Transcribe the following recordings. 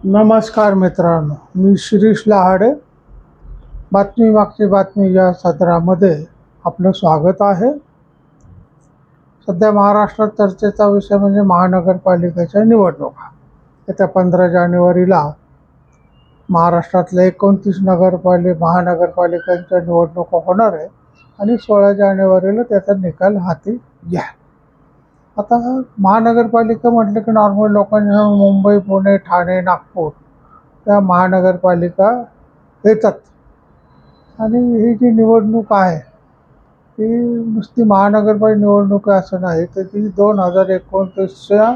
नमस्कार मित्रांनो, मी शिरीष लहाडे. बातमी मागची बातमी या सत्रामध्ये आपलं स्वागत आहे. सध्या महाराष्ट्रात चर्चेचा विषय म्हणजे महानगरपालिकेच्या निवडणुका. येत्या 15 जानेवारीला महाराष्ट्रातल्या 29 महानगरपालिकांच्या निवडणुका होणार आहे आणि 16 जानेवारीला त्याचा निकाल हाती घ्या. आता महानगरपालिका म्हटलं की नॉर्मल लोकांना मुंबई, पुणे, ठाणे, नागपूर या महानगरपालिका येतात. आणि ही जी निवडणूक आहे ती नुसती महानगरपालिका निवडणूक असं नाही, तर ती 2029च्या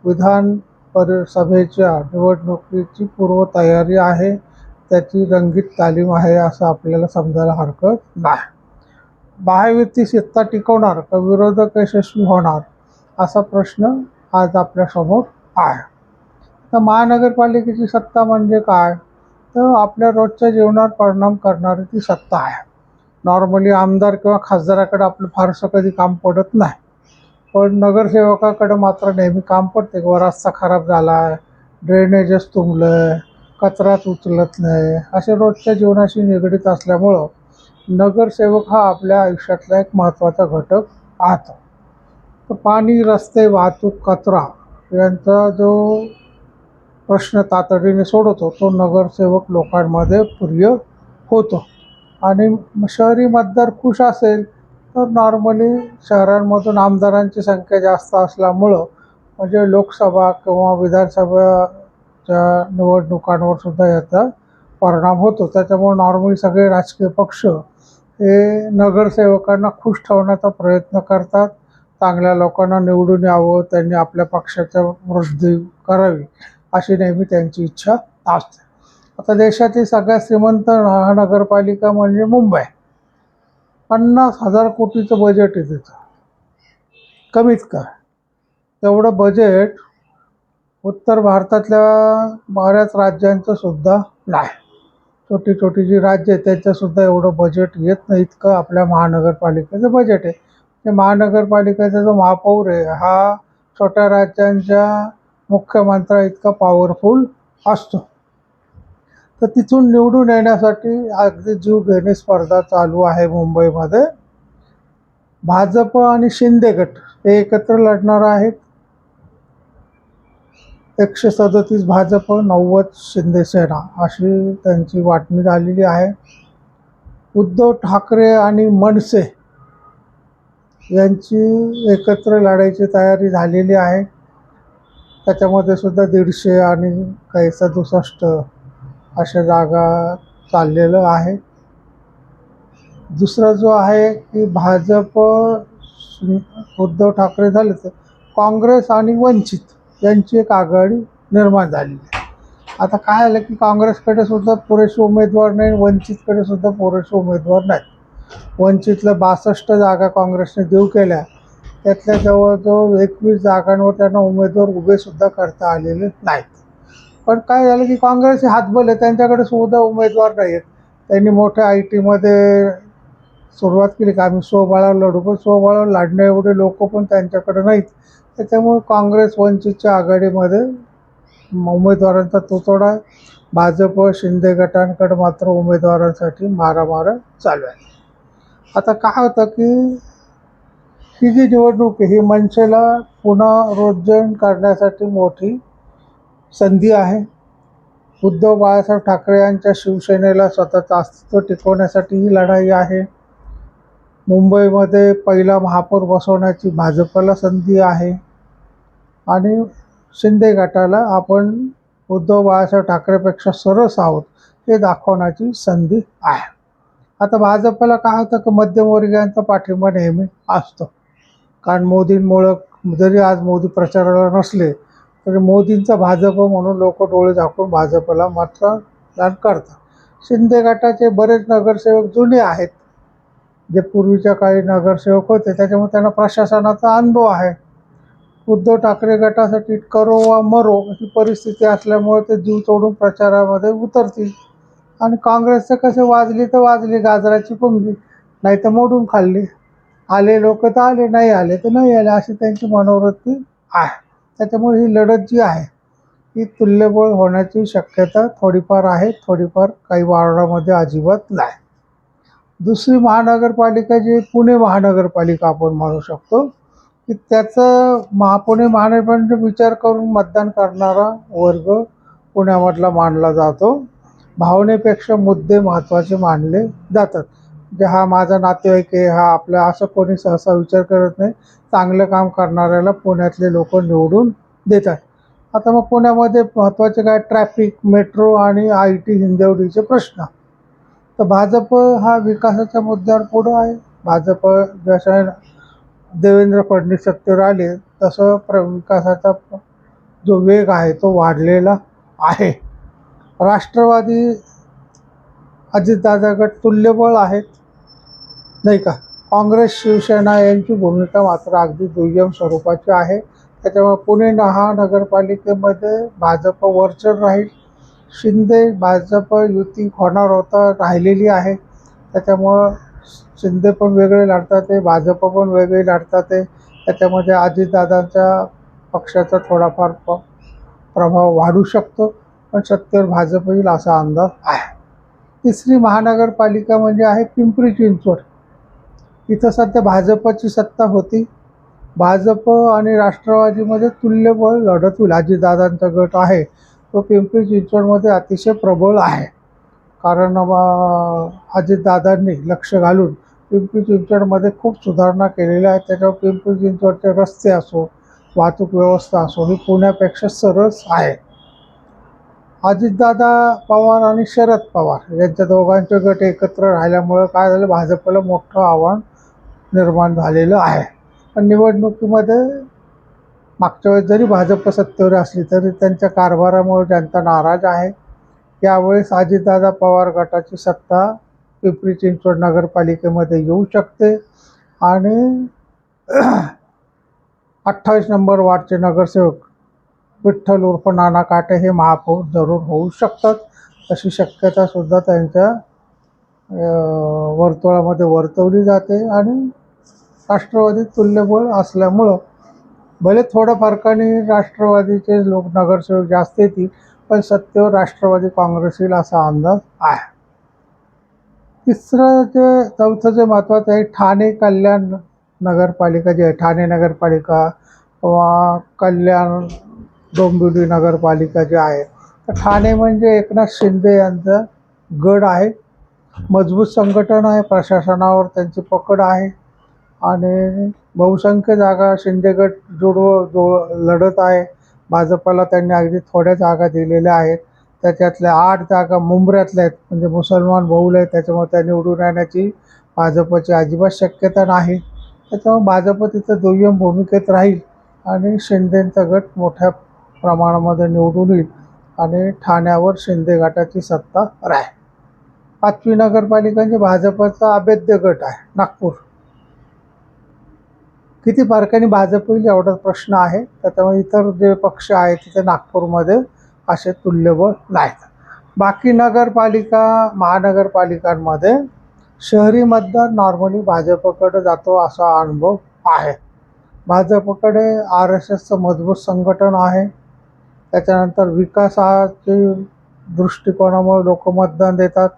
विधान परिसभेच्या निवडणुकीची पूर्वतयारी आहे. त्याची रंगीत तालीम आहे असं आपल्याला समजायला हरकत नाही. महायुती सत्ता टिकवणार का विरोधक यशस्वी होणार असा प्रश्न आज आपल्यासमोर आहे. तर महानगरपालिकेची सत्ता म्हणजे काय, तर आपल्या रोजच्या जीवनावर परिणाम करणारी ती सत्ता आहे. नॉर्मली आमदार किंवा खासदाराकडे आपलं फारसं कधी काम पडत नाही, पण नगरसेवकाकडे मात्र नेहमी काम पडते. किंवा रस्ता खराब झाला आहे, ड्रेनेजेस तुंबलं आहे, कचराच उचलत नाही, असे रोजच्या जीवनाशी निगडीत असल्यामुळं नगरसेवक हा आपल्या आयुष्यातला एक महत्त्वाचा घटक पाहतो. तर पाणी, रस्ते, वाहतूक, कचरा यांचा जो प्रश्न तातडीने सोडवतो तो नगरसेवक लोकांमध्ये प्रिय होतो. आणि शहरी मतदार खुश असेल तर नॉर्मली शहरांमधून आमदारांची संख्या जास्त असल्यामुळं म्हणजे लोकसभा किंवा विधानसभाच्या निवडणुकांवर सुद्धा याचा परिणाम होतो. त्याच्यामुळे नॉर्मली सगळे राजकीय पक्ष हे नगरसेवकांना खुश ठेवण्याचा प्रयत्न करतात. चांगल्या लोकांना निवडून यावं, त्यांनी आपल्या पक्षाच्या वृद्धी करावी अशी नेहमी त्यांची इच्छा असते. आता देशातील सगळ्यात श्रीमंत महानगरपालिका म्हणजे मुंबई. 50,000 कोटीचं बजेट आहे तिथं, कमीत कमी. एवढं बजेट उत्तर भारतातल्या बऱ्याच राज्यांचं सुद्धा नाही. छोटी छोटी जी राज्य आहेत त्यांच्यासुद्धा एवढं बजेट येत नाही इतकं आपल्या महानगरपालिकेचं बजेट आहे. ते महानगरपालिकेचा जो महापौर आहे हा छोट्या राज्यांच्या मुख्यमंत्र्या इतका पॉवरफुल असतो. तर तिथून निवडून येण्यासाठी अगदी जीव घेणी स्पर्धा चालू आहे मुंबईमध्ये. भाजप आणि शिंदे गट हे एकत्र लढणार आहेत. 137 भाजप, 90 शिंदेसेना अशी त्यांची वाटणी झालेली आहे. उद्धव ठाकरे आणि मनसे यांची एकत्र लढायची तयारी झालेली आहे. त्याच्यामध्ये सुद्धा 150 आणि काही 67 अशा जागा चाललेलं आहे. दुसरा जो आहे की भाजप, उद्धव ठाकरे झाले तर काँग्रेस आणि वंचित यांची एक आघाडी निर्माण झालेली आहे. आता काय आलं की काँग्रेसकडे सुद्धा पुरेसे उमेदवार नाही, वंचितकडे सुद्धा पुरेसे उमेदवार नाहीत. वंचितला 62 जागा काँग्रेसने देऊ केल्या, त्यातल्या जवळजवळ 21 जागांवर त्यांना उमेदवार उभे सुद्धा करता आलेले नाहीत. पण काय झालं की काँग्रेस हातबल आहे, त्यांच्याकडे सुद्धा उमेदवार नाही आहेत. त्यांनी मोठ्या IT मध्ये सुरुवात केली की आम्ही स्वबळावर लढू, पण स्वबळावर लढण्या एवढे लोक पण त्यांच्याकडे नाहीत. त्याच्यामुळे काँग्रेस वंचितच्या आघाडीमध्ये उमेदवारांचा तुतडा. भाजप शिंदे गटांकडे मात्र उमेदवारांसाठी मारामार चालू आहे. आता काय होतं की ही जी निवडणूक आहे ही मनसेला पुनरुज्जीवन करण्यासाठी मोठी संधी आहे. उद्धव बाळासाहेब ठाकरे यांच्या शिवसेनेला स्वतःचं अस्तित्व टिकवण्यासाठी ही लढाई आहे. मुंबईमध्ये पहिला महापौर बसवण्याची भाजपला संधी आहे आणि शिंदे गटाला आपण उद्धव बाळासाहेब ठाकरेपेक्षा सरस आहोत हे दाखवण्याची संधी आहे. आता भाजपला काय होतं की मध्यमवर्गीयांचा पाठिंबा नेहमी असतो. कारण मोदींमुळं, जरी आज मोदी प्रचाराला नसले तरी मोदींचा भाजप म्हणून लोक डोळे झाकून भाजपला मतदान करतात. शिंदे गटाचे बरेच नगरसेवक जुने आहेत, जे पूर्वीच्या काळी नगरसेवक होते, त्याच्यामुळे त्यांना प्रशासनाचा अनुभव आहे. उद्धव ठाकरे गटासाठी करो वा मरो अशी परिस्थिती असल्यामुळे ते जीव तोडून प्रचारामध्ये उतरतील. आणि काँग्रेसचं कसं वाजली तर वाजली गाजराची पुंगी, नाही तर मोडून खाल्ली. आले लोक तर आले, नाही आले तर नाही आले, अशी त्यांची मनोवृत्ती आहे. त्याच्यामुळे ही लढत जी आहे की तुल्यबळ होण्याची शक्यता थोडीफार आहे, थोडीफार काही वार्डामध्ये अजिबात नाही. दुसरी महानगरपालिका जी पुणे महानगरपालिका आपण म्हणू शकतो, की त्याचं पुणे महानगरपालिकेचा विचार करून मतदान करणारा वर्ग पुण्यामधला मानला जातो. भावनेपेक्षा मुद्दे महत्त्वाचे मानले जातात. म्हणजे हा माझा नातेवाईक आहे, हा आपला, असं कोणी सहसा विचार करत नाही. चांगलं काम करणाऱ्याला पुण्यातले लोक निवडून देतात. आता मग पुण्यामध्ये महत्त्वाचे काय, ट्रॅफिक, मेट्रो आणि IT हिंजवडीचे प्रश्न. तर भाजप हा विकासाच्या मुद्द्यावर पुढं आहे. भाजप जसं देवेंद्र फडणवीस सत्तेवर आले तसं विकासाचा जो वेग आहे तो वाढलेला आहे. राष्ट्रवादी अजितदादा गट तुल्यबळ आहेत, नाही का. काँग्रेस शिवसेना यांची भूमिका मात्र अगदी दुय्यम स्वरूपाची आहे. त्याच्यामुळे पुणे महानगरपालिकेमध्ये भाजप वरचढ राहील. शिंदे भाजप युती होणार होता, राहिलेली आहे. त्याच्यामुळं शिंदे पण वेगळे लढतात आहे, भाजप पण वेगळे लढतात आहे. त्याच्यामध्ये अजितदादांच्या पक्षाचा थोडाफार प्रभाव वाढू शकतो, पण सत्तेवर भाजप येईल असा अंदाज आहे. तिसरी महानगरपालिका म्हणजे आहे पिंपरी चिंचवड. इथं सध्या भाजपची सत्ता होती. भाजप आणि राष्ट्रवादीमध्ये तुल्यबळ लढत होईल. अजितदादांचा गट आहे तो पिंपरी चिंचवडमध्ये अतिशय प्रबळ आहे. कारण अजितदादांनी लक्ष घालून पिंपरी चिंचवडमध्ये खूप सुधारणा केलेल्या आहेत. त्याच्यावर पिंपरी चिंचवडचे रस्ते असो, वाहतूक व्यवस्था असो, ही पुण्यापेक्षा सरस आहे. अजितदादा पवार आणि शरद पवार यांच्या दोघांचे गट एकत्र राहिल्यामुळं काय झालं, भाजपला मोठं आव्हान निर्माण झालेलं आहे. पण निवडणुकीमध्ये मागच्या वेळेस जरी भाजप सत्तेवर असली तरी त्यांच्या कारभारामुळे जनता नाराज आहे. यावेळेस अजितदादा पवार गटाची सत्ता पिंपरी चिंचवड नगरपालिकेमध्ये येऊ शकते आणि 28 नंबर वार्डचे नगरसेवक विठ्ठल उर्फ नाना काटे हे महापौर जरूर होऊ शकतात. अशी शक्यता सुद्धा त्यांच्या वर्तुळामध्ये वर्तवली जाते. आणि राष्ट्रवादी तुल्यबळ असल्यामुळं भले थोड्या फरकाने राष्ट्रवादीचे लोक नगरसेवक जास्त येतील, पण सत्तेवर राष्ट्रवादी काँग्रेस येईल असा अंदाज आहे. चौथं जे महत्त्वाचं आहे, ठाणे कल्याण नगरपालिका जी आहे, ठाणे नगरपालिका किंवा कल्याण डोंबिवली नगरपालिका जी आहे, तर ठाणे म्हणजे एकनाथ शिंदे यांचा गड आहे. मजबूत संघटन आहे, प्रशासनावर त्यांची पकड आहे आणि बहुसंख्य जागा शिंदे गट लढत आहे. भाजपला त्यांनी अगदी थोड्या जागा दिलेल्या आहेत. त्याच्यातल्या 8 जागा मुंब्र्यातल्या आहेत, म्हणजे मुसलमान बहुल आहे, त्याच्यामुळे त्या निवडून येण्याची भाजपची अजिबात शक्यता नाही. त्याच्यामुळे भाजप तिथं दुय्यम भूमिकेत राहील आणि शिंदेंचा गट मोठ्या प्रमाणामध्ये निवडून येईल आणि ठाण्यावर शिंदे गटाची सत्ता राहील. 5वी नगरपालिका म्हणजे भाजपचा अभेद्य गट आहे, नागपूर. किती फरकाने भाजप येईल एवढा प्रश्न आहे. त्याच्यामुळे इतर जे पक्ष आहेत तिथे नागपूरमध्ये असे तुल्यबळ नाहीत. बाकी नगरपालिका महानगरपालिकांमध्ये शहरी मतदान नॉर्मली भाजपकडे जातो असा अनुभव आहे. भाजपकडे RSSचं मजबूत संघटन आहे. त्याच्यानंतर विकासाचे दृष्टिकोनामुळे लोक मतदान देतात.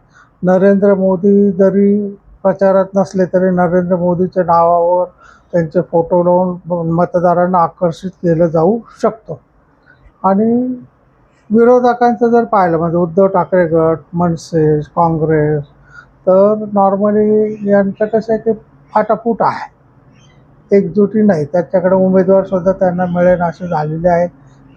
नरेंद्र मोदी जरी प्रचारात नसले तरी नरेंद्र मोदीच्या नावावर त्यांचे फोटो लावून मतदारांना आकर्षित केलं जाऊ शकतं. आणि विरोधकांचं जर पाहिलं म्हणजे उद्धव ठाकरे गट, मनसे, काँग्रेस, तर नॉर्मली यांचं कसं आहे की फाटाफूट आहे, एकजुटी नाही. त्याच्याकडे उमेदवारसुद्धा त्यांना मिळेल असे झालेले आहेत.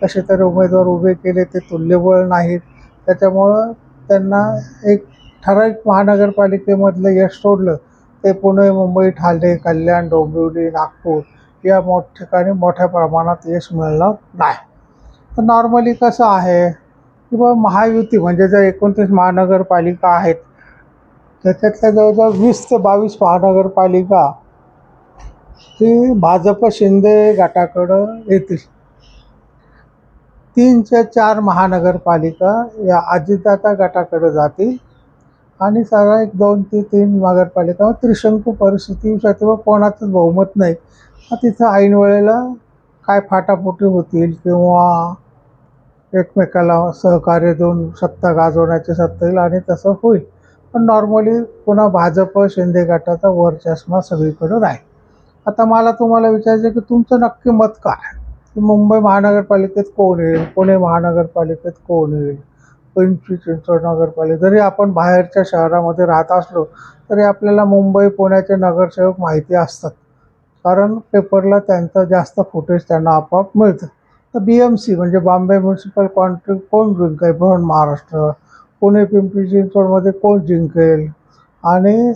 कसे तरी उमेदवार उभे केले, ते तुल्यबळ नाहीत. त्याच्यामुळं त्यांना एक ठराविक महानगरपालिकेमधलं यश सोडलं ते पुणे, मुंबई, ठाणे, कल्याण, डोंबिवली, नागपूर या ठिकाणी मोठ्या प्रमाणात यश मिळणार नाही. तर नॉर्मली कसं आहे की बा महायुती म्हणजे जर 29 महानगरपालिका आहेत, त्याच्यातल्या जवळजवळ 20 ते 22 महानगरपालिका ही भाजप शिंदे गटाकडं येतील. 3 ते 4 महानगरपालिका या अजितदादा गटाकडे जातील आणि साधारण 1, 2 ते 3 नगरपालिका त्रिशंकू परिस्थिती येऊ शकते व कोणाचंच बहुमत नाही. मग तिथं ऐन वेळेला काय फाटाफुटी होतील किंवा एकमेकाला सहकार्य देऊन सत्ता गाजवण्याची सत्ता येईल आणि तसं होईल. पण नॉर्मली पुन्हा भाजप शिंदे गटाचा वरचष्मा सगळीकडे राहील. आता मला तुम्हाला विचारायचं आहे की तुमचं नक्की मत काय, की मुंबई महानगरपालिकेत कोण येईल, पुणे महानगरपालिकेत कोण येईल, पिंपरी चिंचवड नगरपालिका. जरी आपण बाहेरच्या शहरामध्ये राहत असलो तरी आपल्याला मुंबई पुण्याचे नगरसेवक माहिती असतात, कारण पेपरला त्यांचं जास्त फुटेज त्यांना आपोआप मिळतं. तर BMC म्हणजे बॉम्बे म्युन्सिपल कॉन्ट्री कोण जिंकेल बृहन महाराष्ट्र, पुणे पिंपरी चिंचवडमध्ये कोण जिंकेल, आणि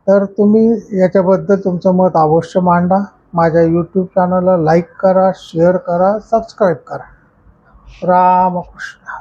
तर तुम्ही याच्याबद्दल तुमचं मत अवश्य मांडा. माझ्या यूट्यूब चॅनलला लाईक करा, शेअर करा, सबस्क्राईब करा. रामकृष्ण.